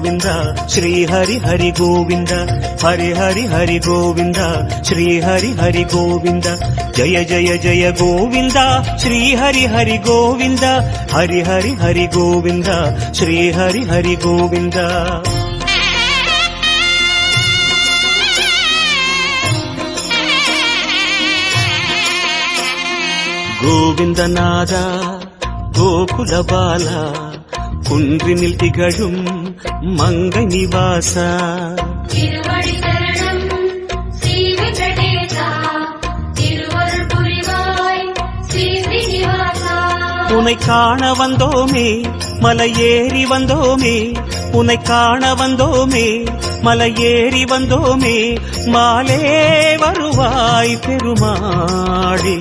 கோவிந்தா ஸ்ரீ ஹரி ஹரி கோவிந்தா ஹரி ஹரி ஹரி கோவிந்தா ஸ்ரீ ஹரி ஹரி கோவிந்தா ஜய ஜய ஜய கோவிந்தா ஸ்ரீ ஹரி ஹரி கோவிந்தா ஹரி ஹரி ஹரி கோவிந்தா ஸ்ரீ ஹரி ஹரி கோவிந்தா கோவிந்தநாதா கோகுல பாலா குன்றினில் திகழும் மங்கை நிவாசா திருவடி சரணம் ஸ்ரீ வெங்கடேசா திருவருள் புரிவாய் ஸ்ரீ ஸ்ரீனிவாசா உன்னை காண வந்தோமே மலையேறி வந்தோமே உன்னை காண வந்தோமே மலையேறி வந்தோமே மாலே வருவாய் பெருமாளே